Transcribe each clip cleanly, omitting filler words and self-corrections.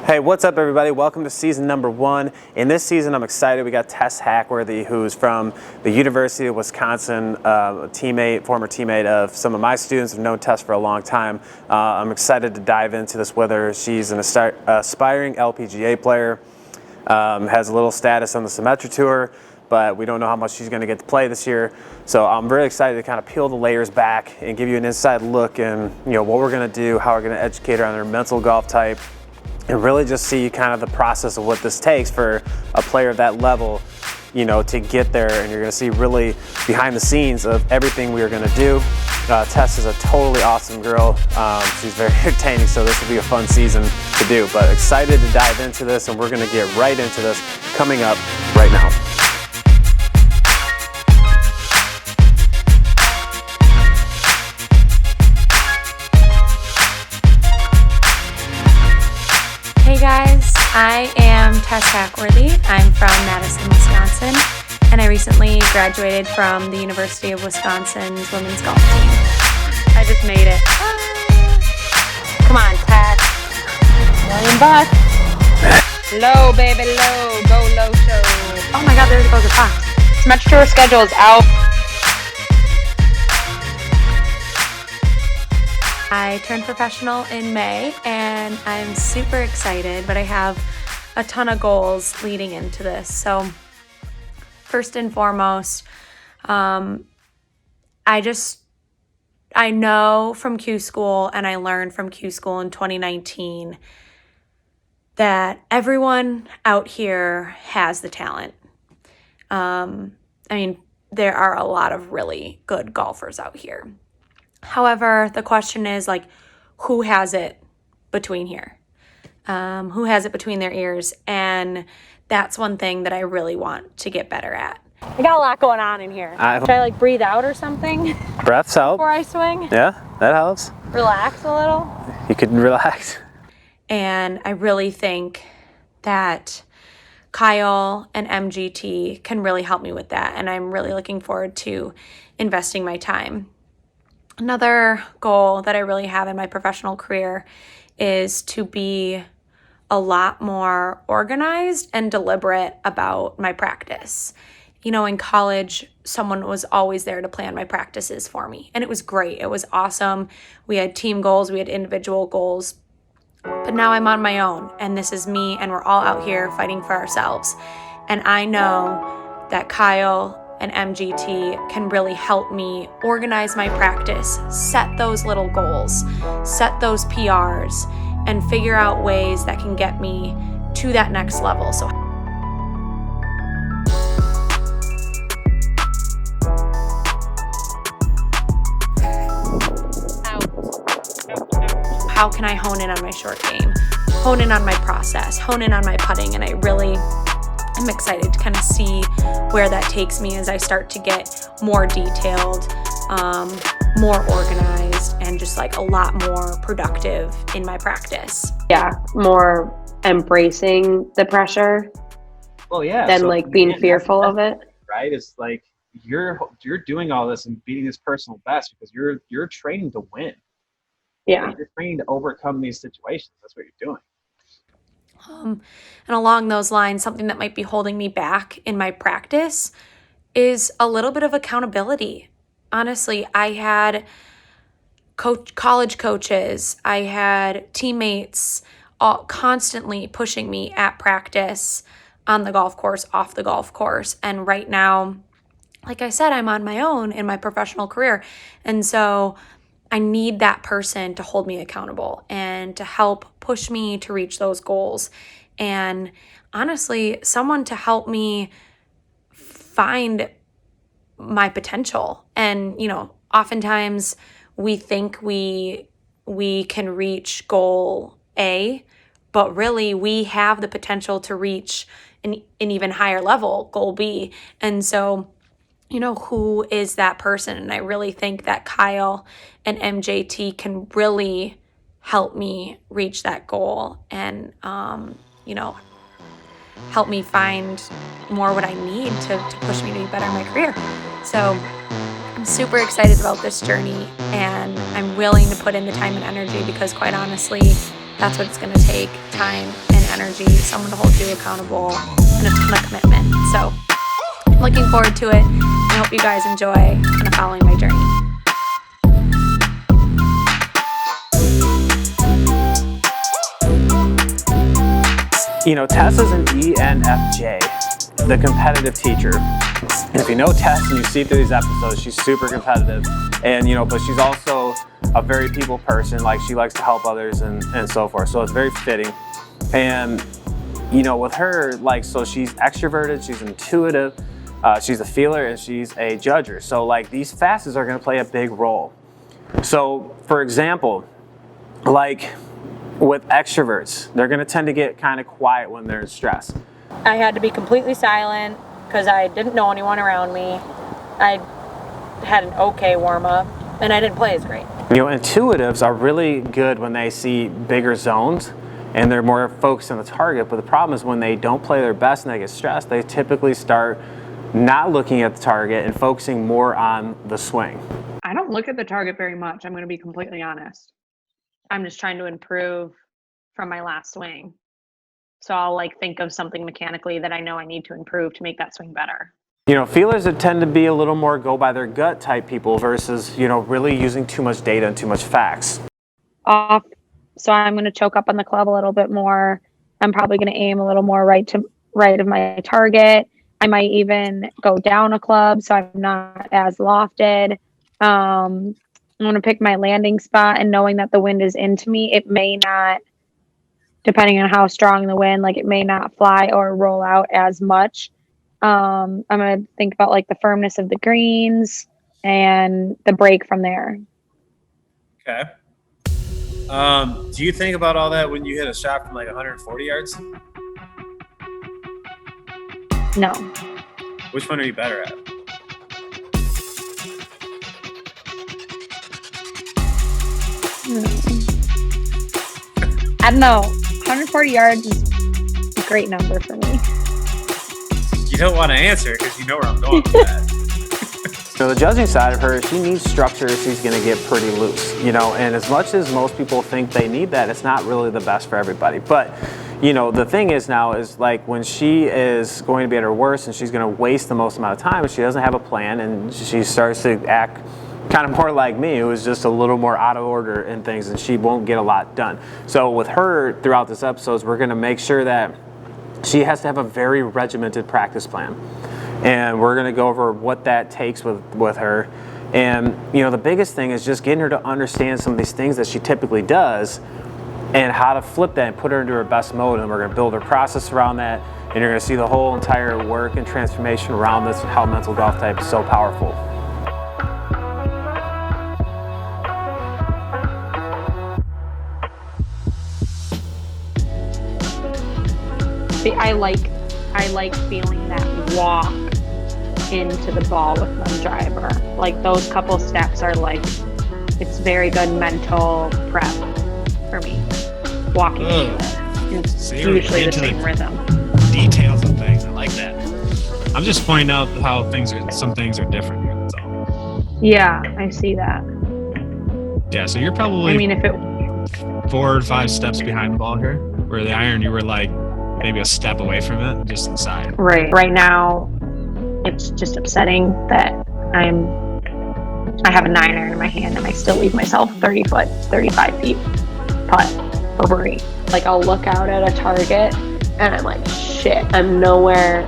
Hey, what's up everybody? Welcome to season number 1. In this season, I'm excited. We got Tess Hackworthy, who's from the University of Wisconsin, a former teammate of some of my students. I've known Tess for a long time. I'm excited to dive into this with her. She's an aspiring LPGA player, has a little status on the Symetra Tour, but we don't know how much she's going to get to play this year. So I'm very excited to kind of peel the layers back and give you an inside look and what we're going to do, how we're going to educate her on her mental golf type, and really just see kind of the process of what this takes for a player of that level, to get there. And you're going to see really behind the scenes of everything we are going to do. Tess is a totally awesome girl. She's very entertaining, so this will be a fun season to do. But excited to dive into this, and we're going to get right into this coming up right now. Hey guys, I am Tess Hackworthy. I'm from Madison, Wisconsin, and I recently graduated from the University of Wisconsin's women's golf team. I just made it. Come on, Tess. $1 million. Low, baby, low. Go low show. Oh my god, there goes the fox. Symetra Tour schedule is out. I turned professional in May, and I'm super excited, but I have a ton of goals leading into this. So first and foremost, I know from Q School, and I learned from Q School in 2019 that everyone out here has the talent. There are a lot of really good golfers out here. However, the question is, who has it between here? Who has it between their ears? And that's one thing that I really want to get better at. I got a lot going on in here. Should I breathe out or something? Breaths help. Before I swing? Yeah, that helps. Relax a little? You could relax. And I really think that Kiel and MGT can really help me with that. And I'm really looking forward to investing my time. Another goal that I really have in my professional career is to be a lot more organized and deliberate about my practice. In college, someone was always there to plan my practices for me, and it was great. It was awesome. We had team goals, we had individual goals, but now I'm on my own, and this is me, and we're all out here fighting for ourselves. And I know that Kiel and MGT can really help me organize my practice, set those little goals, set those PRs, and figure out ways that can get me to that next level. So how can I hone in on my short game, hone in on my process, hone in on my putting? And I'm excited to kind of see where that takes me as I start to get more detailed, more organized, and just a lot more productive in my practice. Yeah, more embracing the pressure. Well, yeah. Than being fearful of it. Right? It's you're doing all this and beating this personal best because you're training to win. Yeah. You're training to overcome these situations. That's what you're doing. And along those lines, something that might be holding me back in my practice is a little bit of accountability. Honestly, I had college coaches, I had teammates all constantly pushing me at practice, on the golf course, off the golf course. And right now, like I said, I'm on my own in my professional career. And so I need that person to hold me accountable and to help push me to reach those goals. And honestly, someone to help me find my potential. And, oftentimes we think we can reach goal A, but really we have the potential to reach an even higher level, goal B. And so who is that person? And I really think that Kiel and MJT can really help me reach that goal and, help me find more what I need to push me to be better in my career. So I'm super excited about this journey, and I'm willing to put in the time and energy because, quite honestly, that's what it's going to take, time and energy, someone to hold you accountable, and a ton of commitment. So I'm looking forward to it. I hope you guys enjoy kind of following my journey. Tess is an ENFJ, the competitive teacher. And if you know Tess and you see through these episodes, she's super competitive. And, but she's also a very people person. Like, she likes to help others and so forth. So it's very fitting. And, with her, so she's extroverted, she's intuitive, she's a feeler, and she's a judger. So, these facets are going to play a big role. So, for example, with extroverts, they're going to tend to get kind of quiet when they're in stress. I had to be completely silent because I didn't know anyone around me. I had an okay warm-up, and I didn't play as great. Intuitives are really good when they see bigger zones, and they're more focused on the target. But the problem is when they don't play their best and they get stressed, they typically start not looking at the target and focusing more on the swing. I don't look at the target very much. I'm going to be completely honest. I'm just trying to improve from my last swing. So I'll think of something mechanically that I know I need to improve to make that swing better. Feelers that tend to be a little more go by their gut type people versus, really using too much data and too much facts. Off. So I'm going to choke up on the club a little bit more. I'm probably going to aim a little more right of my target. I might even go down a club so I'm not as lofted. I'm going to pick my landing spot, and knowing that the wind is into me, it may not, depending on how strong the wind, it may not fly or roll out as much. I'm going to think about the firmness of the greens and the break from there. Okay. Do you think about all that when you hit a shot from 140 yards? No. Which one are you better at? I don't know. 140 yards is a great number for me. You don't want to answer because you know where I'm going with that. The judging side of her, she needs structure if she's going to get pretty loose, and as much as most people think they need that, it's not really the best for everybody. But, the thing is now is when she is going to be at her worst and she's going to waste the most amount of time and she doesn't have a plan and she starts to act kind of more like me, who is just a little more out of order in things, and she won't get a lot done. So with her throughout this episode, we're going to make sure that she has to have a very regimented practice plan. And we're going to go over what that takes with her. And, the biggest thing is just getting her to understand some of these things that she typically does and how to flip that and put her into her best mode. And we're going to build her process around that. And you're going to see the whole entire work and transformation around this and how mental golf type is so powerful. See, I like feeling that walk into the ball with my driver. Those couple steps are it's very good mental prep for me. Walking into it. It's So you're usually the into same rhythm. Details of things. I like that. I'm just pointing out how some things are different here. That's all. Yeah, I see that. Yeah, so you're probably if it 4 or 5 steps behind the ball here, where the iron you were maybe a step away from it, just inside. right now, it's just upsetting that I have a 9-iron in my hand and I still leave myself 30 foot, 35 feet putt or birdie. I'll look out at a target and I'm like, shit, I'm nowhere.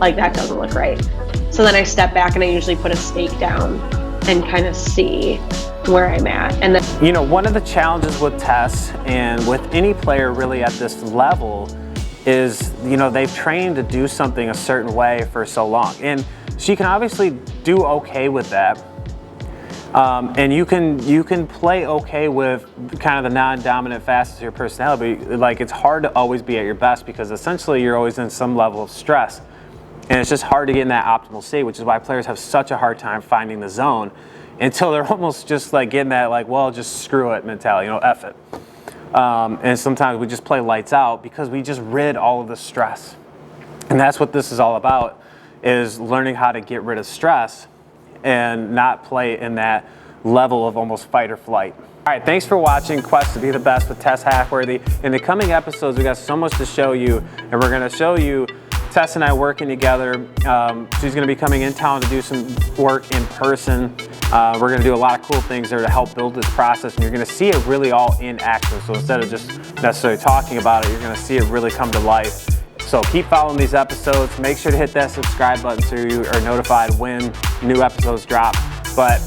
That doesn't look right. So then I step back and I usually put a stake down and kind of see where I'm at. And then, one of the challenges with Tess and with any player really at this level is, they've trained to do something a certain way for so long. And she can obviously do okay with that. And you can play okay with kind of the non-dominant facets of your personality. It's hard to always be at your best because essentially you're always in some level of stress. And it's just hard to get in that optimal state, which is why players have such a hard time finding the zone until they're almost just getting that well, just screw it mentality, F it. And sometimes we just play lights out because we just rid all of the stress. And that's what this is all about, is learning how to get rid of stress and not play in that level of almost fight or flight. All right, thanks for watching Quest to be the Best with Tess Hackworthy. In the coming episodes, we got so much to show you, and we're going to show you Tess and I working together. She's going to be coming in town to do some work in person. We're going to do a lot of cool things there to help build this process, and you're going to see it really all in action. So instead of just necessarily talking about it, you're going to see it really come to life. So keep following these episodes. Make sure to hit that subscribe button so you are notified when new episodes drop. But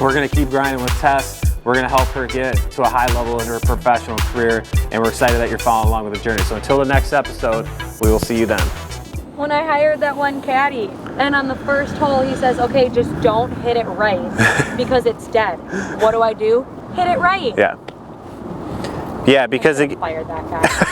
we're going to keep grinding with Tess. We're going to help her get to a high level in her professional career, and we're excited that you're following along with the journey. So until the next episode, we will see you then. When I hired that one caddy, and on the first hole he says, okay, just don't hit it right because it's dead. What do? Hit it right. Yeah. Yeah, because I fired that guy.